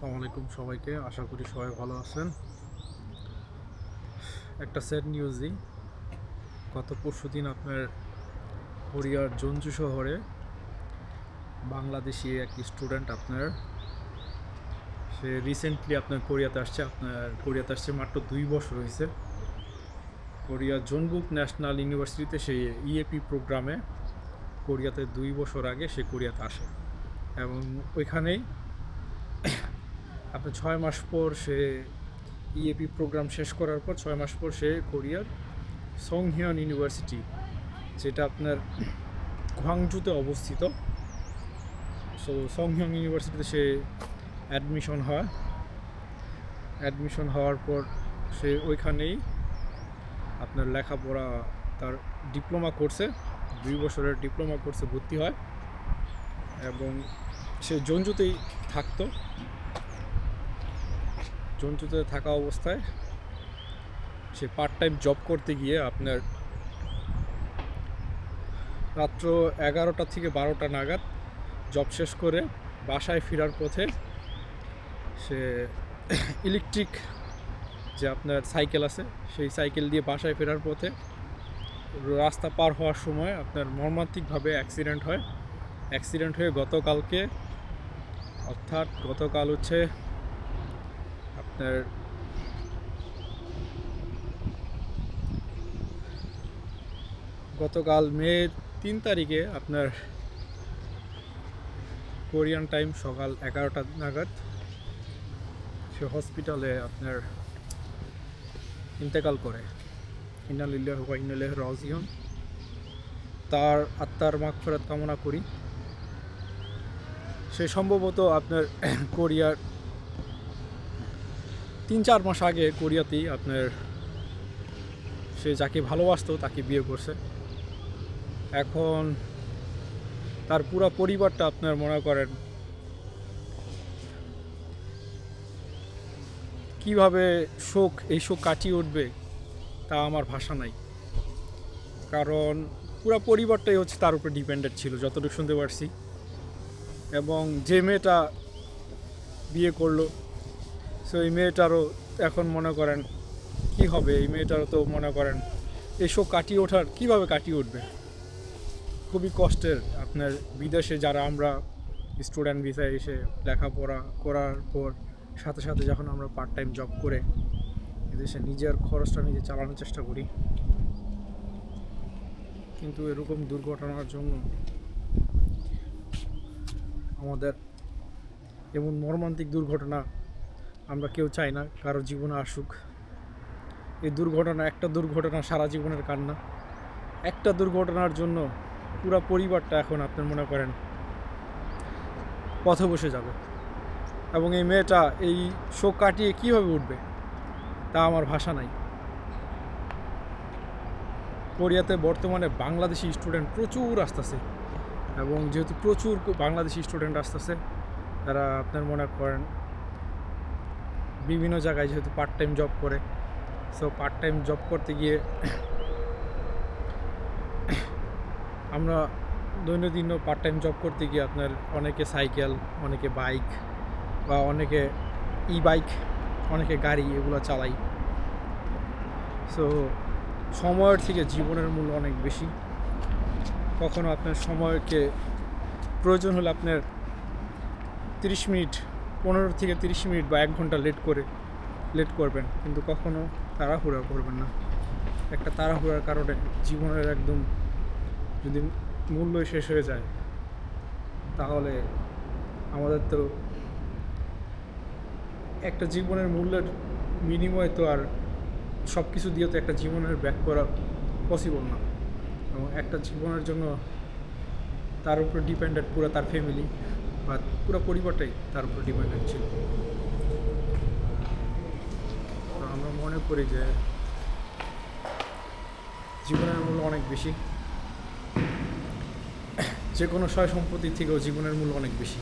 আসসালামু আলাইকুম সবাইকে। আশা করি সবাই ভালো আছেন। একটা স্যাড নিউজ দিই। গত পরশুদিন আপনার কোরিয়ার জনজু শহরে বাংলাদেশি এক স্টুডেন্ট সে রিসেন্টলি কোরিয়াতে আসছে মাত্র 2 বছর হয়েছে। কোরিয়ার জনবুক ন্যাশনাল ইউনিভার্সিটিতে সে ইএপি প্রোগ্রামে কোরিয়াতে 2 বছর আগে সে কোরিয়াতে আসে এবং ওইখানেই আপনার 6 মাস পর সে ইএপি প্রোগ্রাম শেষ করার পর 6 মাস পর সে কোরিয়ার সংহিয়ন ইউনিভার্সিটি, যেটা আপনার গুয়াংজুতে অবস্থিত, সংহিয়ন ইউনিভার্সিটিতে সে অ্যাডমিশন হওয়ার পর সে ওইখানেই আপনার লেখাপড়া, তার ডিপ্লোমা কোর্সে 2 বছরের ডিপ্লোমা কোর্সে ভর্তি হয় এবং সে জঞ্জুতে থাকা অবস্থায় সে পার্ট টাইম জব করতে গিয়ে আপনার রাত্র 11টা থেকে 12টা নাগাদ জব শেষ করে বাসায় ফেরার পথে সে ইলেকট্রিক যে আপনার সাইকেল আছে সেই সাইকেল দিয়ে বাসায় ফেরার পথে রাস্তা পার হওয়ার সময় আপনার মর্মান্তিকভাবে অ্যাক্সিডেন্ট হয়ে গতকাল হচ্ছে আপনার গতকাল মে 3 তারিখে আপনার কোরিয়ান টাইম সকাল 11টা নাগাদ সে হসপিটালে আপনার ইন্তেকাল করে। ইন্না লিল্লাহি ওয়া ইন্না ইলাইহি রাজিউন। তার আত্মার মাগফিরাত কামনা করি। সে সম্ভবত আপনার কোরিয়ার 3-4 মাস আগে কোরিয়াতেই আপনার সে যাকে ভালোবাসতো তাকে বিয়ে করছে। এখন তার পুরো পরিবারটা আপনার মনে করেন কীভাবে এই শোক কাটিয়ে উঠবে তা আমার ভাষা নাই। কারণ পুরো পরিবারটাই হচ্ছে তার উপরে ডিপেন্ডেন্ট ছিল যতটুকু শুনতে পারছি। এবং যে মেয়েটা বিয়ে করলো এই মেয়েটারও এখন মনে করেন কি হবে, এই মেয়েটারও তো মনে করেন এই শোক কীভাবে কাটিয়ে উঠবে, খুবই কষ্টের। আপনার বিদেশে যারা আমরা স্টুডেন্ট ভিসায় এসে লেখাপড়া করার পর সাথে সাথে যখন আমরা পার্ট টাইম জব করে এদেশে নিজের খরচটা নিজে চালানোর চেষ্টা করি, কিন্তু এরকম দুর্ঘটনার জন্য আমাদের এমন মর্মান্তিক দুর্ঘটনা আমরা কেউ চাই না কারো জীবনে আসুক। একটা দুর্ঘটনা সারা জীবনের কান্না। একটা দুর্ঘটনার জন্য পুরো পরিবারটা এখন আপনার মনে করেন পথে বসে যাবে এবং এই মেয়েটা এই শোক কাটিয়ে কীভাবে উঠবে তা আমার ভাষা নাই। কোরিয়াতে বর্তমানে বাংলাদেশি স্টুডেন্ট প্রচুর আসতেছে এবং যেহেতু প্রচুর বাংলাদেশি স্টুডেন্ট আসতেছে, তারা আপনার মনে করেন বিভিন্ন জায়গায় যেহেতু পার্ট টাইম জব করে, পার্ট টাইম জব করতে গিয়ে আমরা দৈনন্দিন পার্ট টাইম জব করতে গিয়ে আপনার অনেকে সাইকেল, অনেকে বাইক বা অনেকে বাইক, অনেকে গাড়ি এগুলো চালাই। সময়ের থেকে জীবনের মূল্য অনেক বেশি। কখনো আপনার সময়কে প্রয়োজন হলে আপনার 15 থেকে 30 মিনিট বা 1 ঘন্টা লেট করবেন, কিন্তু কখনো তাড়াহুড়া করবেন না। একটা তাড়াহুড়ার কারণে জীবনের একদম যদি মূল্য শেষ হয়ে যায় তাহলে আমাদের তো একটা জীবনের মূল্যের বিনিময়ে তো আর সব কিছু দিয়ে তো একটা জীবনের ব্যাক করা পসিবল না। এবং একটা জীবনের জন্য তার উপর ডিপেন্ডেন্ট পুরো তার ফ্যামিলি বা পুরো পরিবারটাই তার উপর ডিপেন্ডেন্ট ছিল। তো আমরা মনে করি যে জীবনের মূল্য অনেক বেশি, যে কোনো সয় সম্পত্তি থেকেও জীবনের মূল্য অনেক বেশি।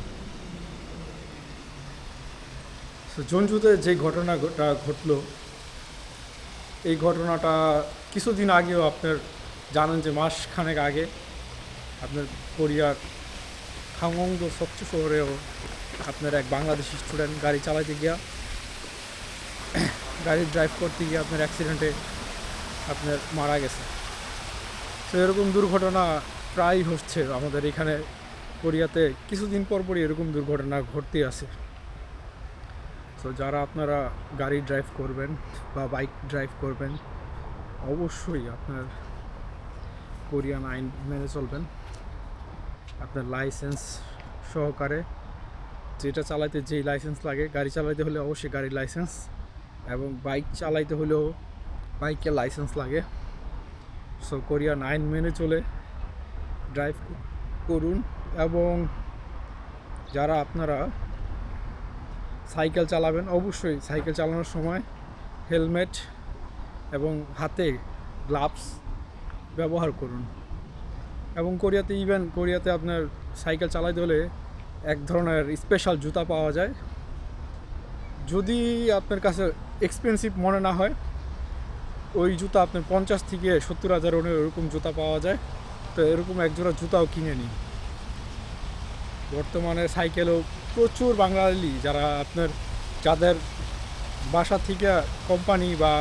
জঞ্জুতে যে ঘটনাটা ঘটলো, এই ঘটনাটা কিছুদিন আগেও আপনার জানেন যে মাসখানেক আগে আপনার কোরিয়ার খাংওংদো শহরেও আপনার এক বাংলাদেশি স্টুডেন্ট গাড়ি চালাতে গিয়া গাড়ি ড্রাইভ করতে গিয়ে আপনার অ্যাক্সিডেন্টে আপনার মারা গেছে। তো এরকম দুর্ঘটনা প্রায় হচ্ছে আমাদের এখানে কোরিয়াতে, কিছুদিন পর পরই এরকম দুর্ঘটনা ঘটতেই আছে। তো যারা আপনারা গাড়ি ড্রাইভ করবেন বা বাইক ড্রাইভ করবেন, অবশ্যই আপনার কোরিয়ান আইন মেনে চলবেন। আপনার লাইসেন্স সহকারে, যেটা চালাইতে যেই লাইসেন্স লাগে, গাড়ি চালাইতে হলে অবশ্যই গাড়ির লাইসেন্স, এবং বাইক চালাইতে হলেও বাইকের লাইসেন্স লাগে। সো কোরিয়ান আইন মেনে চলে ড্রাইভ করুন। এবং যারা আপনারা সাইকেল চালাবেন, অবশ্যই সাইকেল চালানোর সময় হেলমেট এবং হাতে গ্লাভস ব্যবহার করুন। এবং কোরিয়াতে আপনার সাইকেল চালাইতে হলে এক ধরনের স্পেশাল জুতা পাওয়া যায়। যদি আপনার কাছে এক্সপেন্সিভ মনে না হয়, ওই জুতা আপনার 50 থেকে 70,000 এরকম জুতা পাওয়া যায়। তো এরকম একজোড়া জুতাও কিনে নিন। বর্তমানে সাইকেলও প্রচুর বাঙালি যাদের বাসা থেকে কোম্পানি বা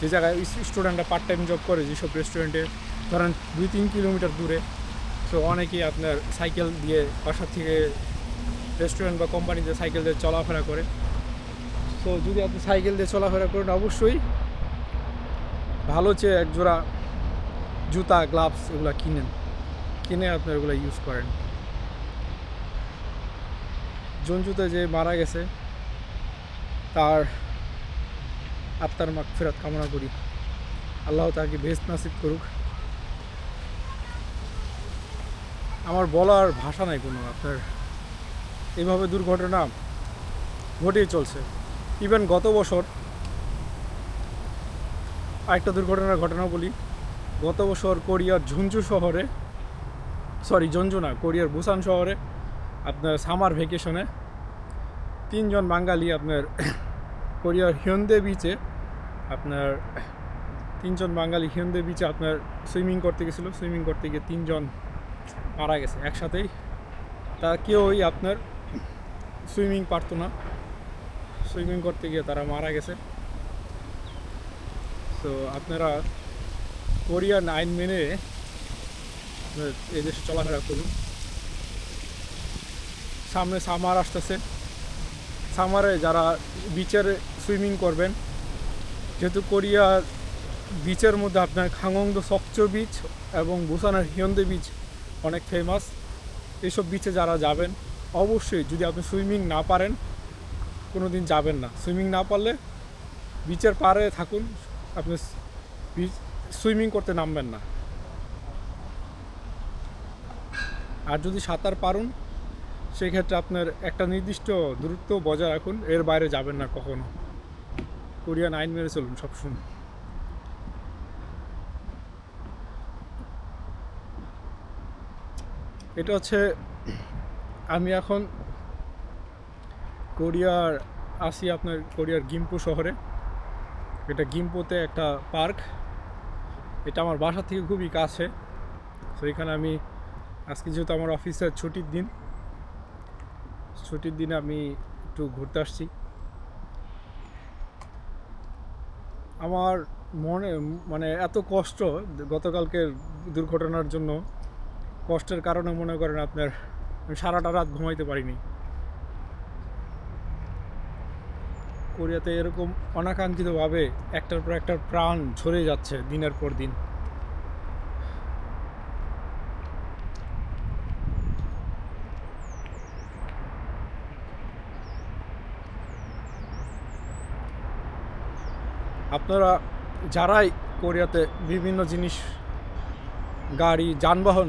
যে জায়গায় স্টুডেন্টরা পার্ট টাইম জব করে, যেসব রেস্টুরেন্টে ধরেন 2-3 কিলোমিটার দূরে, তো অনেকেই আপনার সাইকেল দিয়ে বাসা থেকে রেস্টুরেন্ট বা কোম্পানিতে সাইকেল দিয়ে চলাফেরা করে। তো যদি আপনি সাইকেল দিয়ে চলাফেরা করেন, অবশ্যই ভালো চেয়ে একজোড়া জুতা, গ্লাভস এগুলো কিনে আপনার এগুলো ইউজ করেন। জঞ্জুতে যে মারা গেছে তার আত্মার মাগফিরাত কামনা করি, আল্লাহ তাকে বেহেশত নসিব করুক। আমার বলার ভাষা নাই কোনো। আপনার এইভাবে দুর্ঘটনা ঘটেই চলছে। ইভেন গত বছর আরেকটা দুর্ঘটনার ঘটনা বলি। গত বছর কোরিয়ার কোরিয়ার বুসান শহরে আপনার সামার ভ্যাকেশনে 3 জন বাঙালি আপনার কোরিয়ার হিয়ন্দে বিচে আপনার সুইমিং করতে গেছিলো। সুইমিং করতে গিয়ে 3 জন মারা গেছে একসাথেই। তা কেউই আপনার সুইমিং পারতো না, সুইমিং করতে গিয়ে তারা মারা গেছে। তো আপনারা কোরিয়ান আইন মেনে এই দেশে চলাফেরা করুন। সামনে সামার আসতেছে। সামারে যারা বিচের সুইমিং করবেন, যেহেতু কোরিয়ার বিচের মধ্যে আপনার খাংওংদো সকচো বিচ এবং বুসানের হিয়ন্দে বিচ অনেক ফেমাস। এইসব বিচে যারা যাবেন, অবশ্যই যদি আপনি সুইমিং না পারেন কোনো দিন যাবেন না। সুইমিং না পারলে বিচের পাড়ে থাকুন, আপনি সুইমিং করতে নামবেন না। আর যদি সাঁতার পারুন, সেক্ষেত্রে আপনার একটা নির্দিষ্ট দূরত্ব বজায় রাখুন, এর বাইরে যাবেন না কখনো। কোরিয়ান আইন মেনে চলুন সবসময়। এটা হচ্ছে, আমি এখন কোরিয়ার গিম্পু শহরে। এটা গিম্পুতে একটা পার্ক, এটা আমার বাসা থেকে খুবই কাছে। তো এখানে আমি আজকে, যেহেতু আমার অফিসের ছুটির দিনে আমি একটু ঘুরতে আসছি। আমার মনে এত কষ্ট গতকালকের দুর্ঘটনার জন্য, কষ্টের কারণে মনে করেন আপনার সারাটা রাত ঘুমাইতে পারিনি। কোরিয়াতে এরকম অনাকাঙ্ক্ষিতভাবে একটার পর একটা প্রাণ ঝরে যাচ্ছে দিনের পর দিন। আপনারা যারাই কোরিয়াতে বিভিন্ন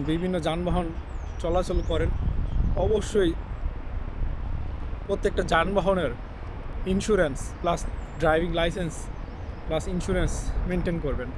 বিভিন্ন যানবাহন চলাচল করেন, অবশ্যই প্রত্যেকটা যানবাহনের insurance plus driving licence plus insurance maintain করবেন।